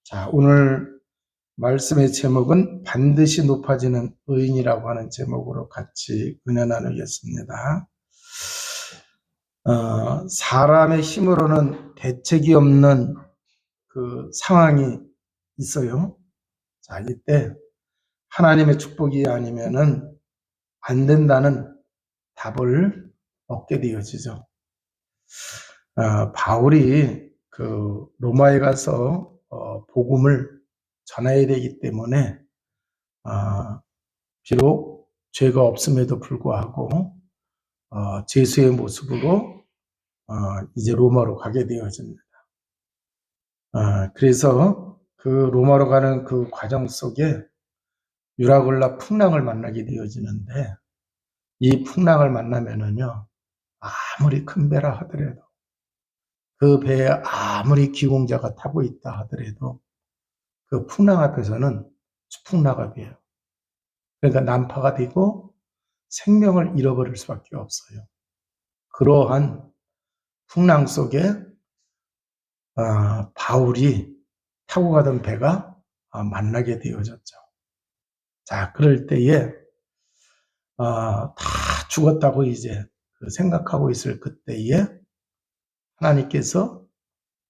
자, 오늘 말씀의 제목은 반드시 높아지는 의인이라고 하는 제목으로 같이 은혜 나누겠습니다. 사람의 힘으로는 대책이 없는 그 상황이 있어요. 자, 이때 하나님의 축복이 아니면은 안 된다는 답을 얻게 되어지죠. 바울이 그 로마에 가서 복음을 전해야 되기 때문에 비록 죄가 없음에도 불구하고 죄수의 모습으로 이제 로마로 가게 되어집니다. 그래서 그 로마로 가는 그 과정 속에 유라굴라 풍랑을 만나게 되어지는데, 이 풍랑을 만나면은요, 아무리 큰 배라 하더라도, 그 배에 아무리 기공자가 타고 있다 하더라도 그 풍랑 앞에서는 추풍낙엽이에요. 그러니까 난파가 되고 생명을 잃어버릴 수밖에 없어요. 그러한 풍랑 속에 바울이 타고 가던 배가 만나게 되어졌죠. 자, 그럴 때에 다 죽었다고 이제 생각하고 있을 그때에 하나님께서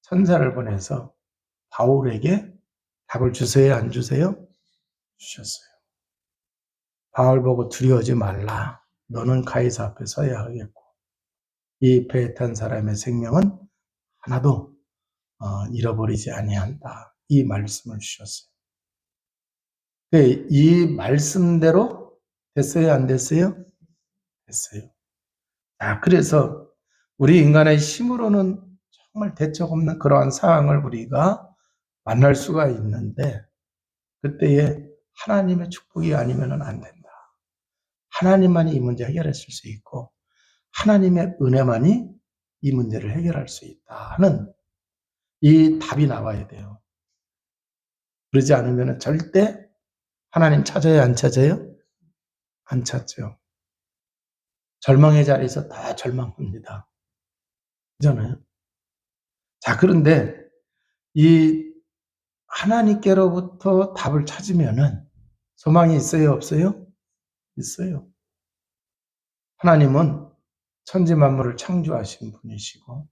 천사를 보내서 바울에게 답을 주세요, 안 주세요? 주셨어요. 바울 보고 두려워하지 말라. 너는 가이사 앞에 서야 하겠고, 이 배에 탄 사람의 생명은 하나도 잃어버리지 아니한다. 이 말씀을 주셨어요. 이 말씀대로 됐어요, 안 됐어요? 됐어요. 자, 그래서 우리 인간의 힘으로는 정말 대책 없는 그러한 상황을 우리가 만날 수가 있는데, 그때에 하나님의 축복이 아니면 안 된다. 하나님만이 이 문제 해결하실 수 있고, 하나님의 은혜만이 이 문제를 해결할 수 있다 하는 이 답이 나와야 돼요. 그러지 않으면 절대 하나님 찾아요, 안 찾아요? 안 찾죠. 절망의 자리에서 다 절망합니다. 그잖아요. 자, 그런데 이 하나님께로부터 답을 찾으면은 소망이 있어요, 없어요? 있어요. 하나님은 천지 만물을 창조하신 분이시고,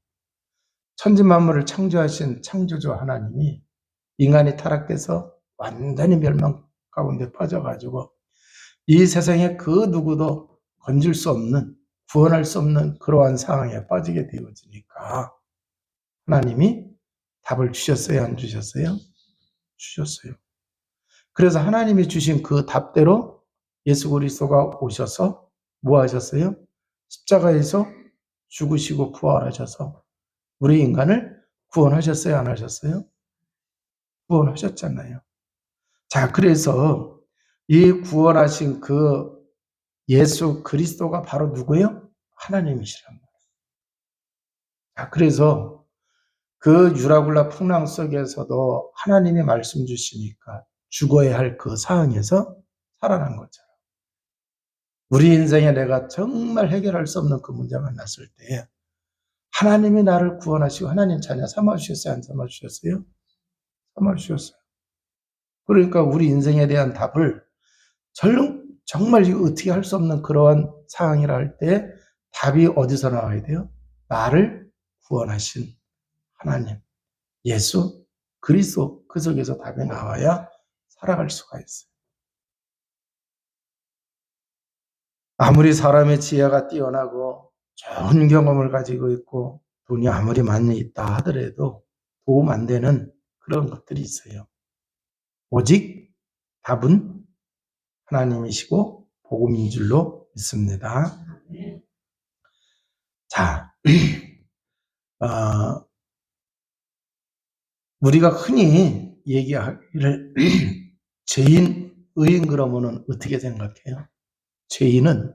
천지 만물을 창조하신 창조주 하나님이 인간이 타락해서 완전히 멸망 가운데 빠져가지고 이 세상에 그 누구도 건질 수 없는, 구원할 수 없는 그러한 상황에 빠지게 되어지니까 하나님이 답을 주셨어요, 안 주셨어요? 주셨어요. 그래서 하나님이 주신 그 답대로 예수 그리스도가 오셔서 뭐 하셨어요? 십자가에서 죽으시고 부활하셔서 우리 인간을 구원하셨어요, 안 하셨어요? 구원하셨잖아요. 자, 그래서 이 구원하신 그 예수 그리스도가 바로 누구예요? 하나님이시란 말이에요. 자, 그래서 그 유라굴라 풍랑 속에서도 하나님이 말씀 주시니까 죽어야 할 그 상황에서 살아난 것처럼, 우리 인생에 내가 정말 해결할 수 없는 그 문제 만났을 때 하나님이 나를 구원하시고 하나님 자녀 삼아주셨어요, 안 삼아주셨어요? 삼아주셨어요. 그러니까 우리 인생에 대한 답을 정말 어떻게 할 수 없는 그러한 상황이라 할 때 답이 어디서 나와야 돼요? 나를 구원하신 하나님, 예수 그리스도, 그 속에서 답이 나와야 살아갈 수가 있어요. 아무리 사람의 지혜가 뛰어나고 좋은 경험을 가지고 있고 돈이 아무리 많이 있다 하더라도 도움 안 되는 그런 것들이 있어요. 오직 답은 하나님이시고 복음인 줄로 믿습니다. 자, 우리가 흔히 얘기하기를 죄인, 의인 그러면은 어떻게 생각해요? 죄인은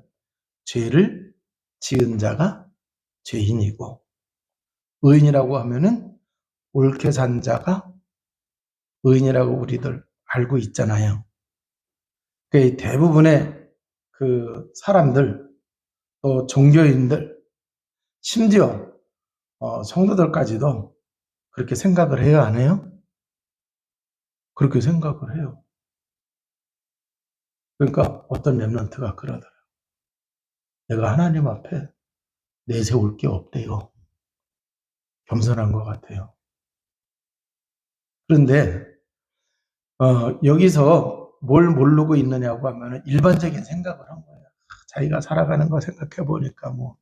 죄를 지은 자가 죄인이고, 의인이라고 하면은 옳게 산 자가 의인이라고 우리들 알고 있잖아요. 그 대부분의 그 사람들, 또 종교인들, 심지어 성도들까지도 그렇게 생각을 해요, 안 해요? 그렇게 생각을 해요. 그러니까 어떤 렘넌트가 그러더라고요. 내가 하나님 앞에 내세울 게 없대요. 겸손한 것 같아요. 그런데 여기서 뭘 모르고 있느냐고 하면 일반적인 생각을 한 거예요. 자기가 살아가는 거 생각해 보니까 뭐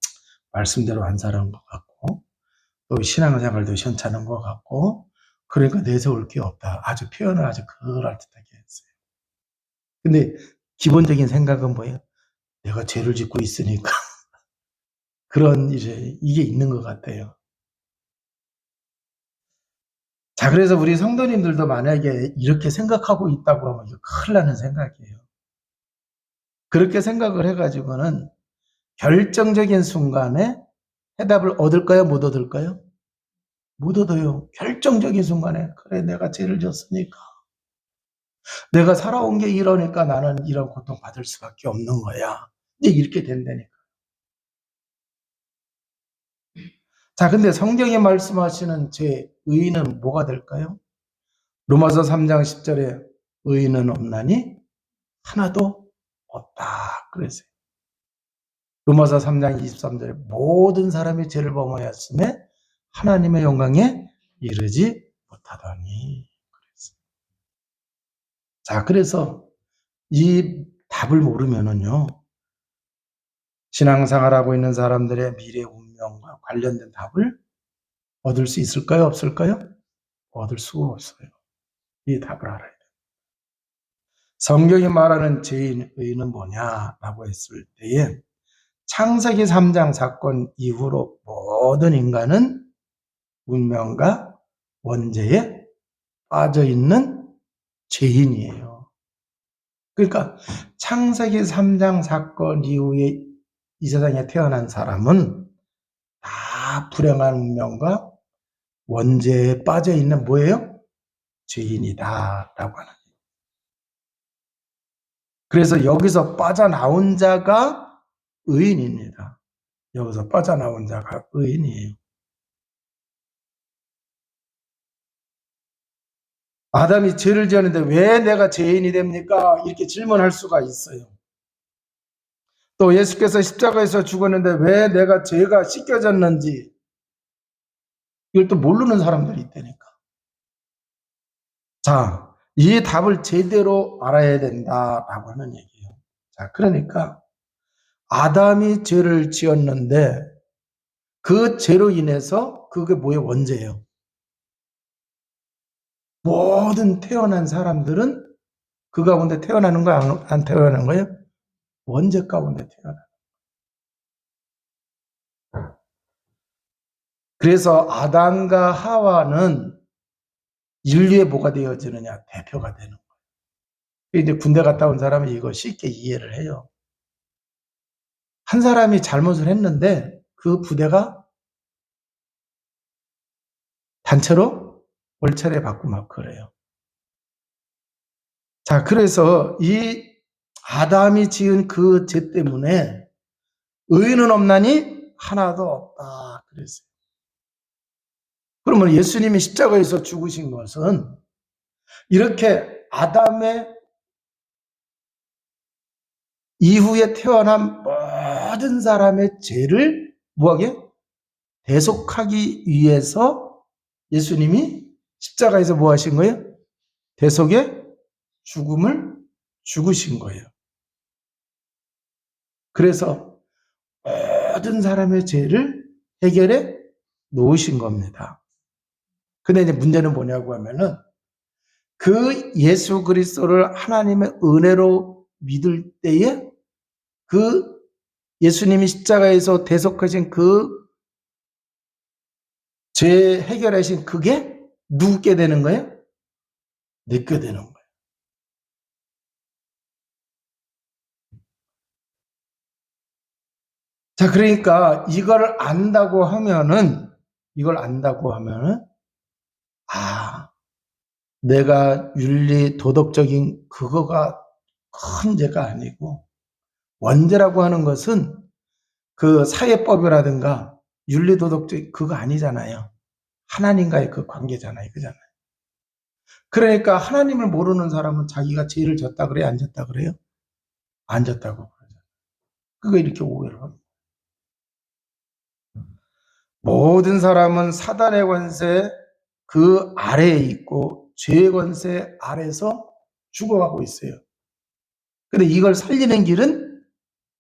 말씀대로 안 살아온 것 같고 또 신앙생활도 시원찮은 것 같고 그러니까 내세울 게 없다. 아주 표현을 아주 그럴듯하게 했어요. 근데 기본적인 생각은 뭐예요? 내가 죄를 짓고 있으니까 그런 이게 있는 것 같아요. 자, 그래서 우리 성도님들도 만약에 이렇게 생각하고 있다고 하면 이거 큰일 나는 생각이에요. 그렇게 생각을 해가지고는 결정적인 순간에 해답을 얻을까요? 못 얻을까요? 못 얻어요. 결정적인 순간에 그래 내가 죄를 졌으니까 내가 살아온 게 이러니까 나는 이런 고통 받을 수밖에 없는 거야. 이제 이렇게 된다니까. 자, 근데 성경이 말씀하시는 제 의의는 뭐가 될까요? 로마서 3장 10절에 의의는 없나니 하나도 없다. 그랬어요. 로마서 3장 23절에 모든 사람이 죄를 범하였음에 하나님의 영광에 이르지 못하더니 그랬어요. 자, 그래서 이 답을 모르면은요, 신앙생활하고 있는 사람들의 미래 운명과 관련된 답을 얻을 수 있을까요? 없을까요? 얻을 수가 없어요. 이 답을 알아야 돼요. 성경이 말하는 죄인 의는 뭐냐라고 했을 때에 창세기 3장 사건 이후로 모든 인간은 운명과 원죄에 빠져 있는 죄인이에요. 그러니까 창세기 3장 사건 이후에 이 세상에 태어난 사람은 다 불행한 운명과 원죄에 빠져 있는 뭐예요? 죄인이다라고 하는. 그래서 여기서 빠져나온 자가 의인입니다. 여기서 빠져나온 자가 의인이에요. 아담이 죄를 지었는데 왜 내가 죄인이 됩니까? 이렇게 질문할 수가 있어요. 또 예수께서 십자가에서 죽었는데 왜 내가 죄가 씻겨졌는지 이걸 또 모르는 사람들이 있다니까. 자, 이 답을 제대로 알아야 된다라고 하는 얘기예요. 자, 그러니까 아담이 죄를 지었는데 그 죄로 인해서 그게 뭐예요? 원죄예요. 모든 태어난 사람들은 그 가운데 태어나는 거야? 안 태어나는 거예요? 원죄 가운데 태어나. 그래서 아담과 하와는 인류의 뭐가 되어지느냐? 대표가 되는 거예요. 이제 군대 갔다 온 사람은 이거 쉽게 이해를 해요. 한 사람이 잘못을 했는데 그 부대가 단체로 월차례 받고 막 그래요. 자, 그래서 이 아담이 지은 그 죄 때문에 의인은 없나니 하나도 없다. 그랬어요. 그러면 예수님이 십자가에서 죽으신 것은 이렇게 아담의 이후에 태어난 모든 사람의 죄를 뭐하게? 대속하기 위해서 예수님이 십자가에서 뭐 하신 거예요? 대속의 죽음을 죽으신 거예요. 그래서 모든 사람의 죄를 해결해 놓으신 겁니다. 근데 이제 문제는 뭐냐고 하면은 그 예수 그리스도를 하나님의 은혜로 믿을 때에 그 예수님이 십자가에서 대속하신 그 죄 해결하신 그게 누구께 되는 거예요? 내게 되는 거예요. 자, 그러니까 이걸 안다고 하면은 아, 내가 윤리 도덕적인 그거가 큰 죄가 아니고 원죄라고 하는 것은 그 사회법이라든가 윤리 도덕적 그거 아니잖아요. 하나님과의 그 관계잖아요. 그잖아요. 그러니까 하나님을 모르는 사람은 자기가 죄를 졌다 그래요? 안 졌다 그래요? 안 졌다고 그러죠. 그거 이렇게 오해를 합니다. 모든 사람은 사단의 권세 그 아래에 있고 죄의 권세 아래에서 죽어가고 있어요. 근데 이걸 살리는 길은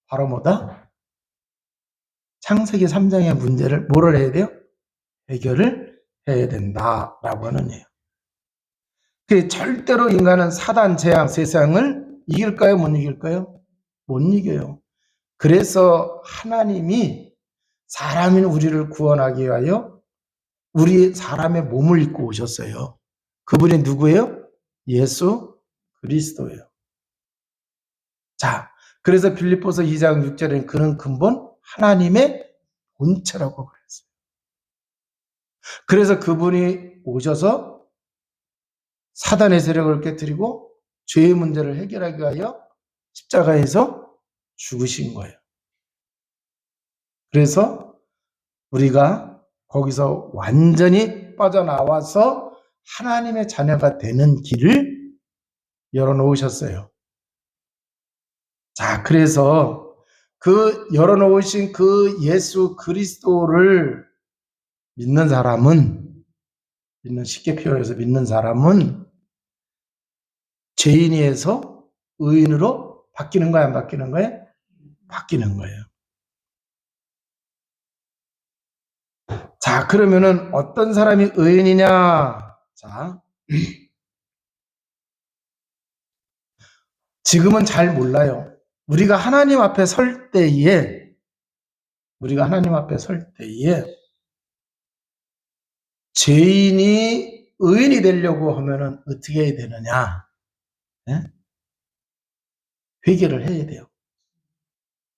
바로 뭐다? 창세기 3장의 문제를 뭐를 해야 돼요? 해결을 해야 된다라고 하는 얘기예요. 그 절대로 인간은 사단, 재앙, 세상을 이길까요? 못 이길까요? 못 이겨요. 그래서 하나님이 사람인 우리를 구원하기 위하여 우리 사람의 몸을 입고 오셨어요. 그분이 누구예요? 예수 그리스도예요. 자, 그래서 빌립보서 2장 6절에는 그는 근본 하나님의 본체라고 그랬어요. 그래서 그분이 오셔서 사단의 세력을 깨뜨리고 죄의 문제를 해결하기 위하여 십자가에서 죽으신 거예요. 그래서 우리가 거기서 완전히 빠져나와서 하나님의 자녀가 되는 길을 열어놓으셨어요. 자, 그래서 그 열어놓으신 그 예수 그리스도를 믿는 사람은, 쉽게 표현해서 믿는 사람은 죄인에서 의인으로 바뀌는 거야, 안 바뀌는 거예요? 바뀌는 거예요. 자, 그러면은 어떤 사람이 의인이냐? 자, 지금은 잘 몰라요. 우리가 하나님 앞에 설 때에 죄인이 의인이 되려고 하면은 어떻게 해야 되느냐? 네? 회개를 해야 돼요.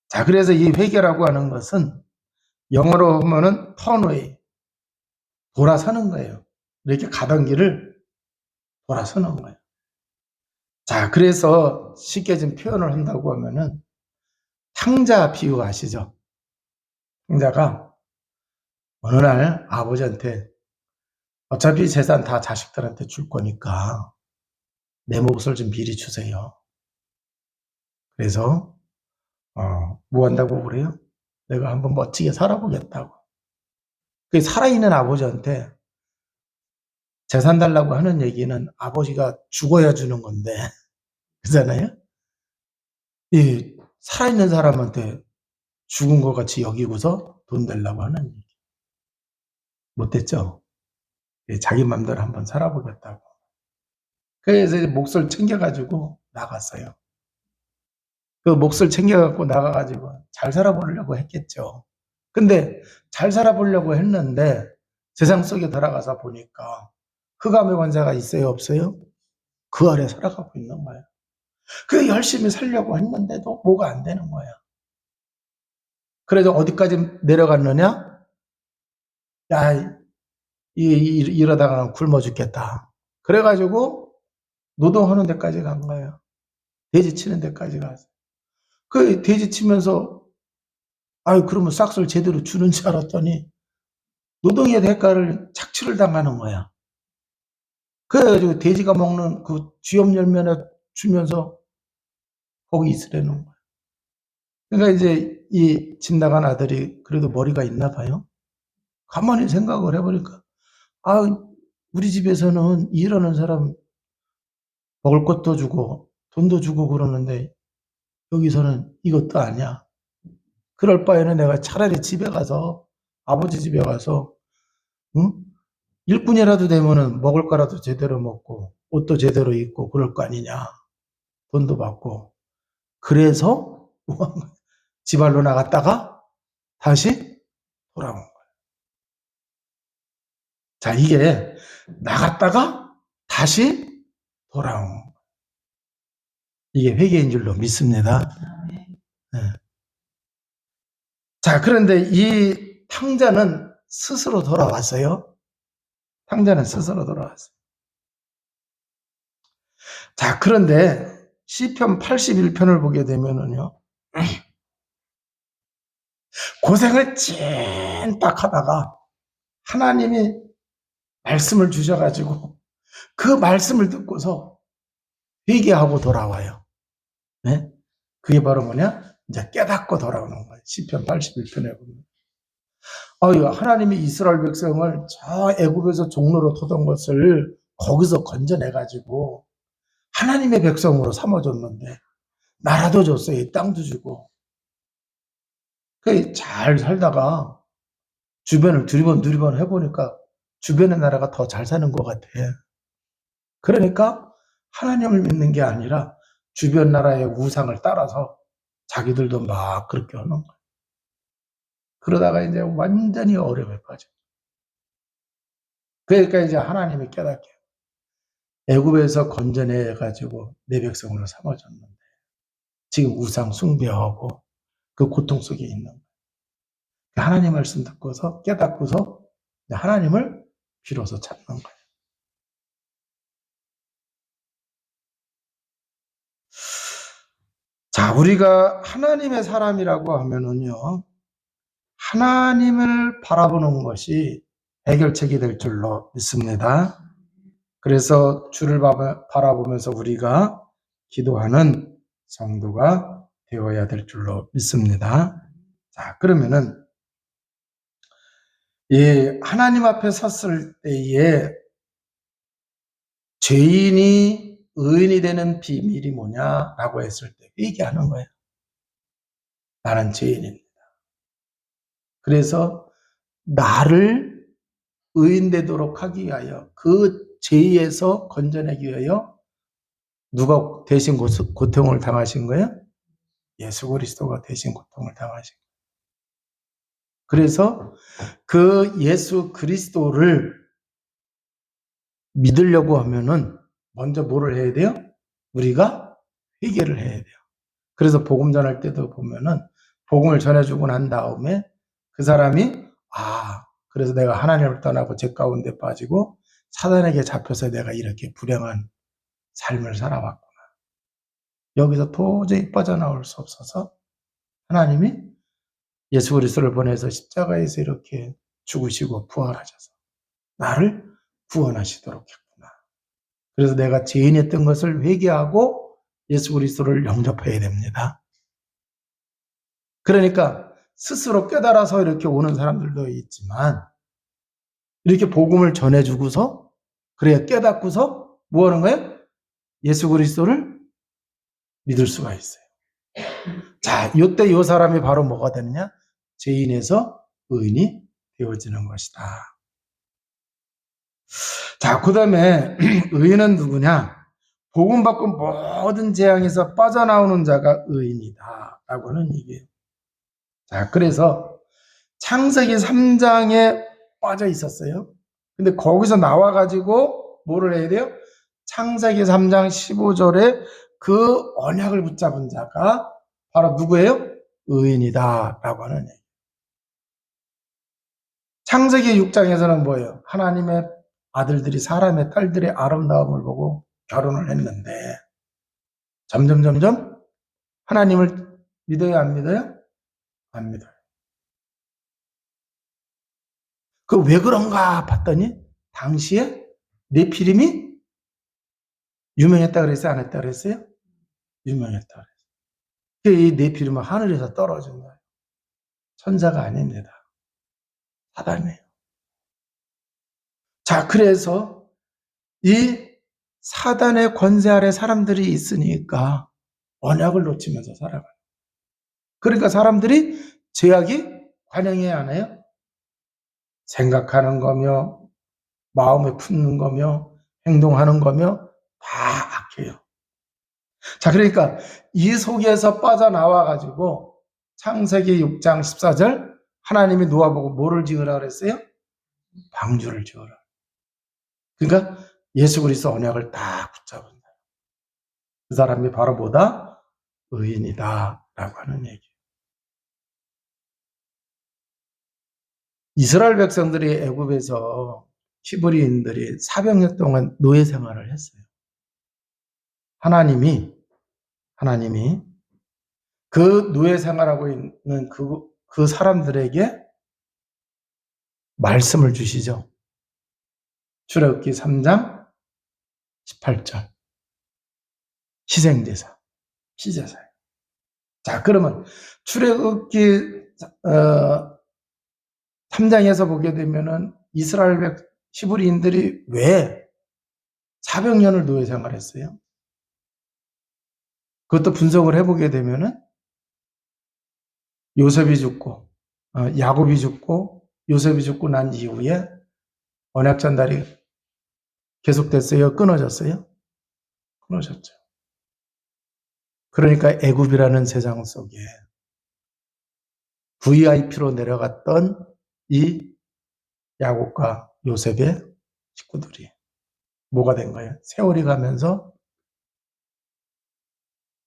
자, 그래서 이 회개라고 하는 것은 영어로 하면은 턴웨이, 돌아서는 거예요. 이렇게 가던 길을 돌아서는 거예요. 자, 그래서 쉽게 좀 표현을 한다고 하면은 탕자 비유 아시죠? 탕자가 어느 날 아버지한테 어차피 재산 다 자식들한테 줄 거니까 내 몫을 좀 미리 주세요. 그래서 뭐 한다고 그래요? 내가 한번 멋지게 살아보겠다고. 그 살아있는 아버지한테 재산 달라고 하는 얘기는 아버지가 죽어야 주는 건데, 그잖아요? 이 살아있는 사람한테 죽은 것 같이 여기고서 돈 달라고 하는 얘기. 못됐죠? 자기 맘대로 한번 살아보겠다고. 그래서 몫을 챙겨가지고 나갔어요. 그 몫을 챙겨갖고 나가가지고 잘 살아보려고 했겠죠. 근데 잘 살아보려고 했는데 세상 속에 들어가서 보니까 흑암의 권세가 있어요, 없어요? 그 아래 살아가고 있는 거예요. 그 열심히 살려고 했는데도 뭐가 안 되는 거야. 그래서 어디까지 내려갔느냐? 야, 이러다가는 굶어 죽겠다. 그래가지고 노동하는 데까지 간 거예요. 돼지 치는 데까지 가서. 그 돼지 치면서 그러면 싹쓸 제대로 주는 줄 알았더니 노동의 대가를 착취를 당하는 거야. 그래가지고 돼지가 먹는 그 쥐염 열매나 주면서 거기 있으라는 거야. 그러니까 이제 이 집 나간 아들이 그래도 머리가 있나 봐요. 가만히 생각을 해보니까 우리 집에서는 일하는 사람 먹을 것도 주고 돈도 주고 그러는데 여기서는 이것도 아니야. 그럴 바에는 내가 차라리 집에 가서 아버지 집에 가서 응? 일꾼이라도 되면은 먹을 거라도 제대로 먹고 옷도 제대로 입고 그럴 거 아니냐. 돈도 받고. 그래서 지발로 나갔다가 다시 돌아온 거예요. 자, 이게 나갔다가 다시 돌아온 거예요. 이게 회개인 줄로 믿습니다. 네. 자, 그런데 이 탕자는 스스로 돌아왔어요. 탕자는 스스로 돌아왔어요. 자, 그런데 시편 81편을 보게 되면은요, 고생을 찐딱 하다가 하나님이 말씀을 주셔가지고 그 말씀을 듣고서 회개하고 돌아와요. 네? 그게 바로 뭐냐? 이제 깨닫고 돌아오는 거예요. 시편 81편에 보면. 하나님이 이스라엘 백성을 저 애굽에서 종로로 터던 것을 거기서 건져내가지고 하나님의 백성으로 삼아줬는데, 나라도 줬어요. 이 땅도 주고. 잘 살다가 주변을 두리번 해보니까 주변의 나라가 더 잘 사는 것 같아. 그러니까 하나님을 믿는 게 아니라 주변 나라의 우상을 따라서 자기들도 막 그렇게 하는 거야. 그러다가 이제 완전히 어려움에 빠져. 그러니까 이제 하나님이 깨닫게 애굽에서 건져내 가지고 내 백성으로 삼아줬는데 지금 우상 숭배하고 그 고통 속에 있는 거야. 하나님 말씀 듣고서 깨닫고서 하나님을 비로소 찾는 거예요. 자, 우리가 하나님의 사람이라고 하면은요, 하나님을 바라보는 것이 해결책이 될 줄로 믿습니다. 그래서 주를 바라보면서 우리가 기도하는 성도가 되어야 될 줄로 믿습니다. 자, 그러면은 이 하나님 앞에 섰을 때에 죄인이 의인이 되는 비밀이 뭐냐라고 했을 때 얘기하는 거예요. 나는 죄인입니다. 그래서 나를 의인 되도록 하기 위하여, 그 죄에서 건져내기 위하여 누가 대신 고통을 당하신 거예요? 예수 그리스도가 대신 고통을 당하신 거예요. 그래서 그 예수 그리스도를 믿으려고 하면은 먼저 뭐를 해야 돼요? 우리가 회개를 해야 돼요. 그래서 복음 전할 때도 보면은 복음을 전해주고 난 다음에 그 사람이 그래서 내가 하나님을 떠나고 죄 가운데 빠지고 사단에게 잡혀서 내가 이렇게 불행한 삶을 살아왔구나. 여기서 도저히 빠져나올 수 없어서 하나님이 예수 그리스도를 보내서 십자가에서 이렇게 죽으시고 부활하셔서 나를 구원하시도록 했구나. 그래서 내가 죄인이었던 것을 회개하고 예수 그리스도를 영접해야 됩니다. 그러니까 스스로 깨달아서 이렇게 오는 사람들도 있지만 이렇게 복음을 전해주고서 그래야 깨닫고서 뭐 하는 거예요? 예수 그리스도를 믿을 수가 있어요. 자, 이때 이 사람이 바로 뭐가 되느냐? 죄인에서 의인이 되어지는 것이다. 자, 그 다음에 의인은 누구냐? 복음 받고 모든 재앙에서 빠져나오는 자가 의인이다 라고 하는 얘기예요. 자, 그래서 창세기 3장에 빠져 있었어요. 근데 거기서 나와가지고 뭐를 해야 돼요? 창세기 3장 15절에 그 언약을 붙잡은 자가 바로 누구예요? 의인이다 라고 하는 얘기. 창세기 6장에서는 뭐예요? 하나님의 아들들이 사람의 딸들의 아름다움을 보고 결혼을 했는데 점점 하나님을 믿어요? 안 믿어요? 안 믿어요. 그 왜 그런가 봤더니 당시에 네피림이 유명했다 그랬어요? 안 했다 그랬어요? 유명했다 그랬어요. 이 네피림은 하늘에서 떨어진 거예요. 천사가 아닙니다. 사단이에요. 자, 그래서 이 사단의 권세 아래 사람들이 있으니까 언약을 놓치면서 살아가요. 그러니까 사람들이 죄악이 관영해야 하나요? 생각하는 거며 마음에 품는 거며 행동하는 거며 다 악해요. 자, 그러니까 이 속에서 빠져나와 가지고 창세기 6장 14절 하나님이 노아보고 뭐를 지으라 그랬어요? 방주를 지어라. 그러니까 예수 그리스도 언약을 딱 붙잡은 그 사람이 바로 뭐다? 의인이다 라고 하는 얘기예요. 이스라엘 백성들이 애굽에서 히브리인들이 400년 동안 노예 생활을 했어요. 하나님이 그 노예 생활하고 있는 그 사람들에게 말씀을 주시죠. 출애굽기 3장 18절. 희생제사, 피제사예요. 자, 그러면 출애굽기 3장에서 보게 되면은 이스라엘 히브리인들이 왜 400년을 노예 생활했어요? 그것도 분석을 해보게 되면은 요셉이 죽고 야곱이 죽고 요셉이 죽고 난 이후에 언약 전달이 계속됐어요? 끊어졌어요? 끊어졌죠. 그러니까 애굽이라는 세상 속에 VIP로 내려갔던 이 야곱과 요셉의 식구들이 뭐가 된 거예요? 세월이 가면서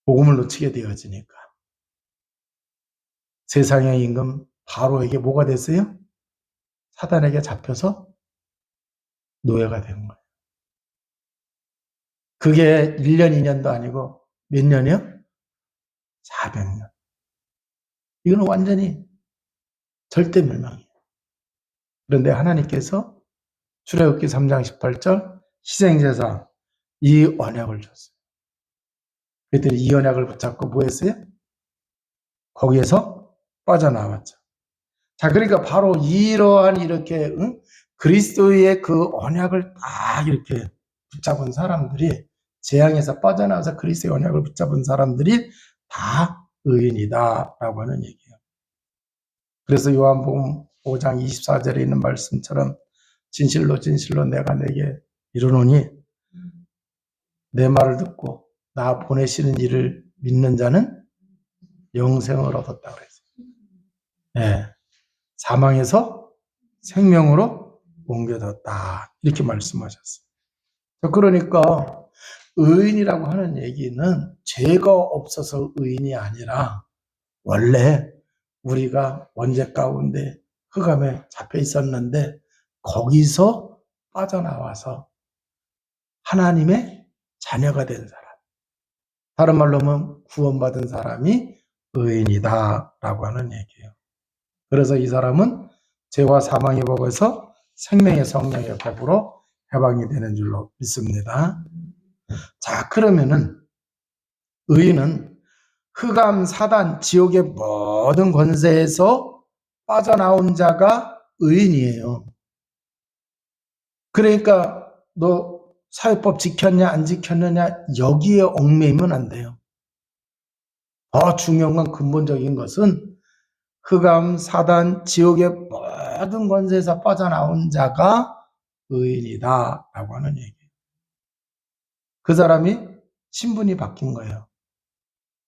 복음을 놓치게 되어지니까 세상의 임금 바로에게 뭐가 됐어요? 사단에게 잡혀서 노예가 된 거예요. 그게 1년, 2년도 아니고 몇 년이요? 400년. 이거는 완전히 절대 멸망이에요. 그런데 하나님께서 출애굽기 3장 18절 희생제사 이 언약을 줬어요. 그들이 이 언약을 붙잡고 뭐 했어요? 거기에서 빠져나왔죠. 자, 그러니까 바로 이러한 이렇게 그리스도의 그 언약을 딱 이렇게 붙잡은 사람들이 재앙에서 빠져나와서 그리스도의 언약을 붙잡은 사람들이 다 의인이다라고 하는 얘기예요. 그래서 요한복음 5장 24절에 있는 말씀처럼 진실로 진실로 내가 내게 이르노니 내 말을 듣고 나 보내시는 이를 믿는 자는 영생을 얻었다 그랬어요. 네. 사망에서 생명으로 옮겨졌다 이렇게 말씀하셨어요. 그러니까 의인이라고 하는 얘기는 죄가 없어서 의인이 아니라 원래 우리가 원죄 가운데 흑암에 잡혀 있었는데 거기서 빠져나와서 하나님의 자녀가 된 사람, 다른 말로 하면 구원받은 사람이 의인이다라고 하는 얘기예요. 그래서 이 사람은 죄와 사망의 법에서 생명의 성령의 법으로 해방이 되는 줄로 믿습니다. 자, 그러면은 의인은 흑암, 사단, 지옥의 모든 권세에서 빠져나온 자가 의인이에요. 그러니까 너 사회법 지켰냐 안 지켰느냐 여기에 얽매이면 안 돼요. 더 중요한 건 근본적인 것은 흑암, 사단, 지옥의 모든 권세에서 빠져나온 자가 의인이다라고 하는 얘기예요. 그 사람이 신분이 바뀐 거예요.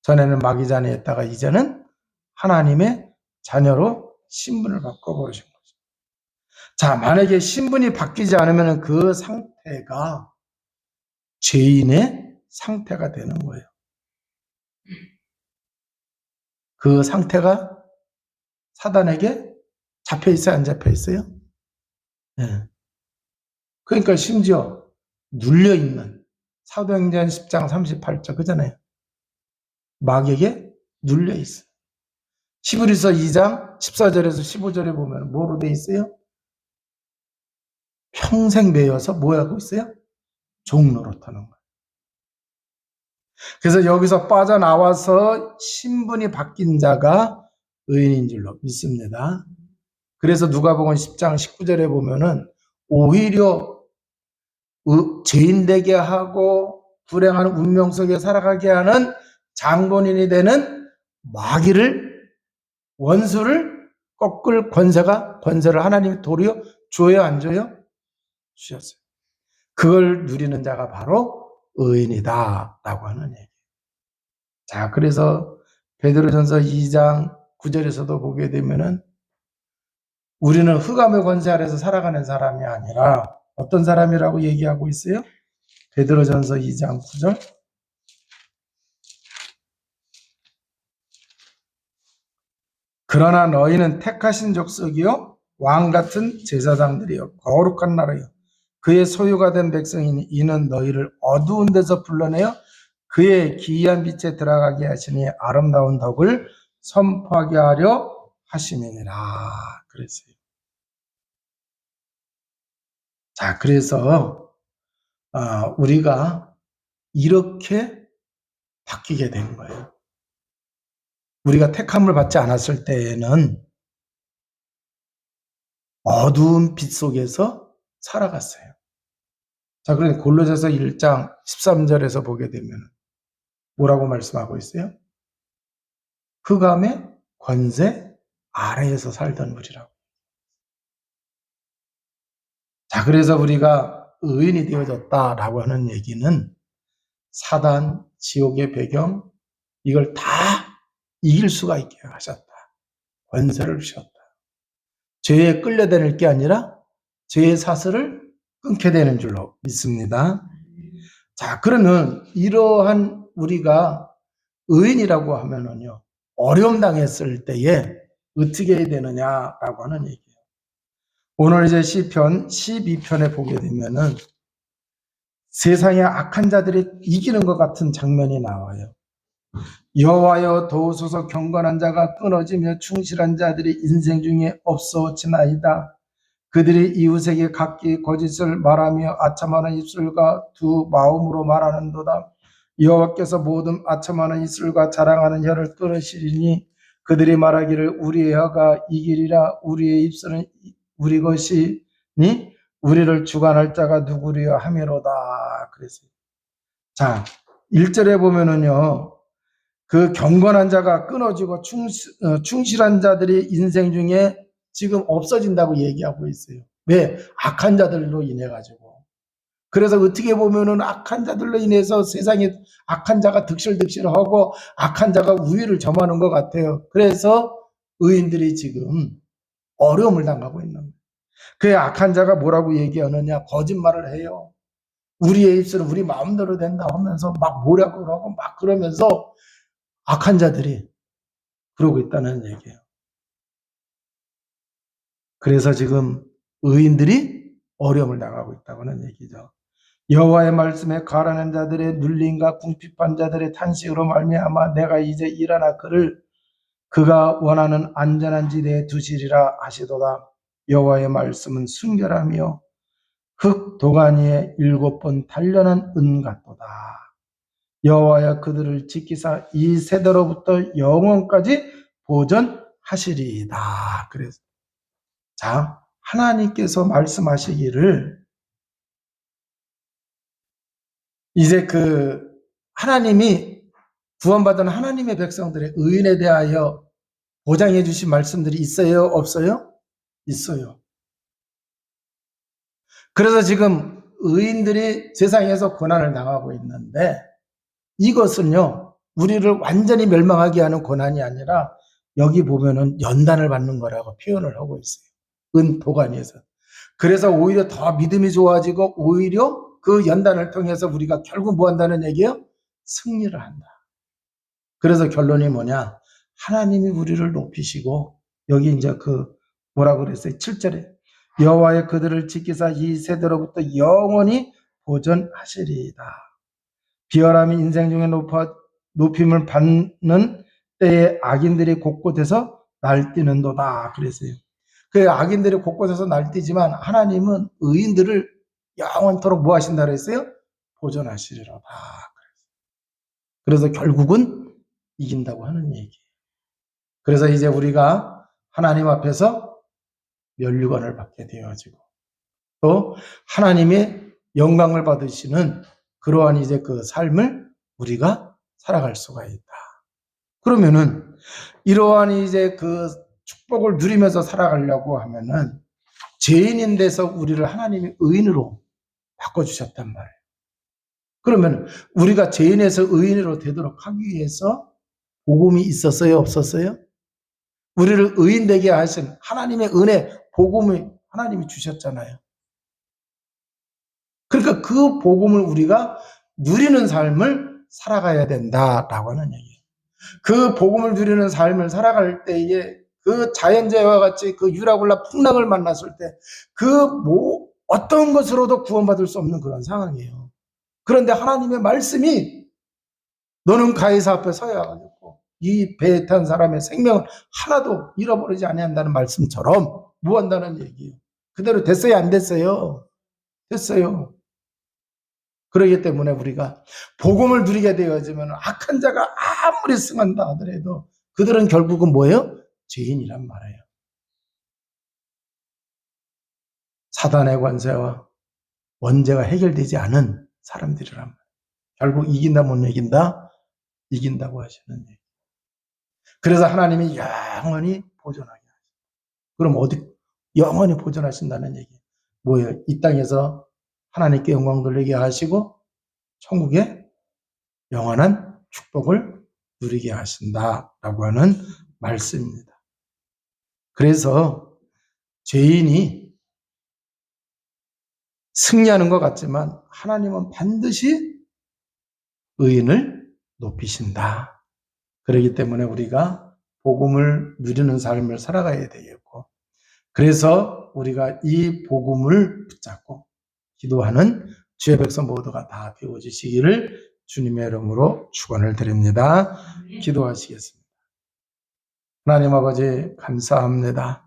전에는 마귀 자녀였다가 이제는 하나님의 자녀로 신분을 바꿔버리신 거죠. 자, 만약에 신분이 바뀌지 않으면 그 상태가 죄인의 상태가 되는 거예요. 그 상태가 사단에게 잡혀 있어요, 안 잡혀 있어요? 네. 그러니까 심지어 눌려 있는 사도행전 10장 38절 그잖아요. 마귀에게 눌려 있어요. 히브리서 2장 14절에서 15절에 보면 뭐로 돼 있어요? 평생 매여서 뭐 하고 있어요? 종노릇하는 거예요. 그래서 여기서 빠져나와서 신분이 바뀐 자가 의인인 줄로 믿습니다. 그래서 누가복음 10장 19절에 보면은 오히려 죄인 되게 하고 불행한 운명 속에 살아가게 하는 장본인이 되는 마귀를 원수를 꺾을 권세를 하나님이 도리어 줘요 안 줘요? 주셨어요. 그걸 누리는 자가 바로 의인이다라고 하는 얘기예요. 자, 그래서 베드로전서 2장 9절에서도 보게 되면은 우리는 흑암의 권세 아래서 살아가는 사람이 아니라 어떤 사람이라고 얘기하고 있어요? 베드로전서 2장 9절. 그러나 너희는 택하신 족속이요 왕 같은 제사장들이요 거룩한 나라요 그의 소유가 된 백성이니 이는 너희를 어두운 데서 불러내어 그의 기이한 빛에 들어가게 하시니 아름다운 덕을 선포하게 하려 하심이니라 그랬어요. 자, 그래서 우리가 이렇게 바뀌게 된 거예요. 우리가 택함을 받지 않았을 때에는 어두운 빛 속에서 살아갔어요. 자, 그런데 골로새서 1장 13절에서 보게 되면 뭐라고 말씀하고 있어요? 흑암의 권세 아래에서 살던 우리라고. 자, 그래서 우리가 의인이 되어졌다라고 하는 얘기는 사단, 지옥의 배경, 이걸 다 이길 수가 있게 하셨다. 권세를 주셨다. 죄에 끌려다닐 게 아니라 죄의 사슬을 끊게 되는 줄로 믿습니다. 자, 그러면 이러한 우리가 의인이라고 하면은요, 어려움 당했을 때에 어떻게 해야 되느냐라고 하는 얘기예요. 오늘 이제 시편 12편에 보게 되면은 세상의 악한 자들이 이기는 것 같은 장면이 나와요. 여호와여 도우소서 경건한 자가 끊어지며 충실한 자들이 인생 중에 없어지나이다. 그들이 이웃에게 각기 거짓을 말하며 아첨하는 입술과 두 마음으로 말하는도다. 여호와께서 모든 아첨하는 입술과 자랑하는 혀를 끊으시리니 그들이 말하기를 우리의 혀가 이기리라. 우리의 입술은 우리 것이니 우리를 주관할 자가 누구리여 하미로다. 그랬어요. 자, 1절에 보면은요, 그 경건한 자가 끊어지고 충실한 자들이 인생 중에 지금 없어진다고 얘기하고 있어요. 왜? 악한 자들로 인해 가지고. 그래서 어떻게 보면은 악한 자들로 인해서 세상에 악한 자가 득실득실하고 악한 자가 우위를 점하는 것 같아요. 그래서 의인들이 지금 어려움을 당하고 있는 거예요. 그 악한 자가 뭐라고 얘기하느냐? 거짓말을 해요. 우리의 입술은 우리 마음대로 된다 하면서 막 모략을 하고 막 그러면서 악한 자들이 그러고 있다는 얘기예요. 그래서 지금 의인들이 어려움을 당하고 있다고는 얘기죠. 여호와의 말씀에 가라는 자들의 눌림과 궁핍한 자들의 탄식으로 말미암아 내가 이제 일어나 그가 원하는 안전한 지대에 두시리라 하시도다. 여호와의 말씀은 순결하며 흙 도가니에 7번 단련한 은 같도다. 여호와여 그들을 지키사 이 세대로부터 영원까지 보존하시리이다. 그래서 자, 하나님께서 말씀하시기를 이제 하나님이 구원받은 하나님의 백성들의 의인에 대하여 보장해 주신 말씀들이 있어요? 없어요? 있어요. 그래서 지금 의인들이 세상에서 고난을 당하고 있는데 이것은요, 우리를 완전히 멸망하게 하는 고난이 아니라 여기 보면은 연단을 받는 거라고 표현을 하고 있어요. 은도가니에서. 그래서 오히려 더 믿음이 좋아지고 오히려 그 연단을 통해서 우리가 결국 뭐 한다는 얘기예요? 승리를 한다. 그래서 결론이 뭐냐? 하나님이 우리를 높이시고 여기 이제 뭐라고 그랬어요? 7절에 여호와의 그들을 지키사 이 세대로부터 영원히 보존하시리이다. 비열함이 인생 중에 높임을 받는 때에 악인들이 곳곳에서 날뛰는도다. 그랬어요. 그 악인들이 곳곳에서 날뛰지만 하나님은 의인들을 영원토록 뭐 하신다 그랬어요? 보존하시리로다. 그래서 결국은 이긴다고 하는 얘기예요. 그래서 이제 우리가 하나님 앞에서 면류관을 받게 되어지고 또 하나님의 영광을 받으시는 그러한 이제 그 삶을 우리가 살아갈 수가 있다. 그러면은 이러한 이제 그 축복을 누리면서 살아가려고 하면은 죄인인 데서 우리를 하나님이 의인으로 바꿔주셨단 말이에요. 그러면 우리가 죄인에서 의인으로 되도록 하기 위해서 복음이 있었어요? 없었어요? 우리를 의인 되게 하신 하나님의 은혜, 복음을 하나님이 주셨잖아요. 그러니까 그 복음을 우리가 누리는 삶을 살아가야 된다라고 하는 얘기예요. 그 복음을 누리는 삶을 살아갈 때에 그 자연재해와 같이 그 유라굴라 풍랑을 만났을 때 어떤 것으로도 구원받을 수 없는 그런 상황이에요. 그런데 하나님의 말씀이 너는 가이사 앞에 서야 하겠고 이 배에 탄 사람의 생명을 하나도 잃어버리지 아니한다는 말씀처럼 뭐 한다는 얘기예요. 그대로 됐어요? 안 됐어요? 됐어요. 그렇기 때문에 우리가 복음을 누리게 되어지면 악한 자가 아무리 승한다 하더라도 그들은 결국은 뭐예요? 죄인이란 말이에요. 사단의 권세와 원죄가 해결되지 않은 사람들이란 말이에요. 결국 이긴다 못 이긴다? 이긴다고 하시는 얘기. 그래서 하나님이 영원히 보존하게 하시죠. 그럼 어디 영원히 보존하신다는 얘기 뭐예요? 이 땅에서 하나님께 영광 돌리게 하시고 천국에 영원한 축복을 누리게 하신다라고 하는 말씀입니다. 그래서 죄인이 승리하는 것 같지만 하나님은 반드시 의인을 높이신다. 그렇기 때문에 우리가 복음을 누리는 삶을 살아가야 되겠고, 그래서 우리가 이 복음을 붙잡고 기도하는 주의 백성 모두가 다 되어지시기를 주님의 이름으로 축원을 드립니다. 기도하시겠습니다. 하나님 아버지 감사합니다.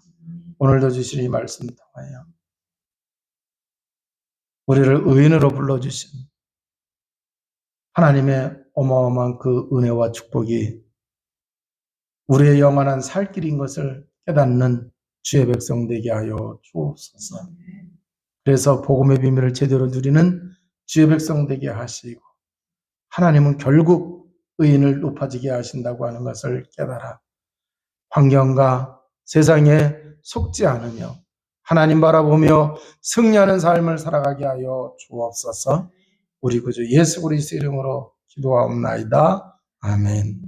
오늘도 주신 이 말씀 통하여 우리를 의인으로 불러주신 하나님의 어마어마한 그 은혜와 축복이 우리의 영원한 살 길인 것을 깨닫는 주의 백성 되게 하여 주옵소서. 그래서 복음의 비밀을 제대로 누리는 주의 백성 되게 하시고 하나님은 결국 의인을 높아지게 하신다고 하는 것을 깨달아 환경과 세상에 속지 않으며 하나님 바라보며 승리하는 삶을 살아가게 하여 주옵소서. 우리 구주 예수 그리스도 이름으로 기도하옵나이다. 아멘.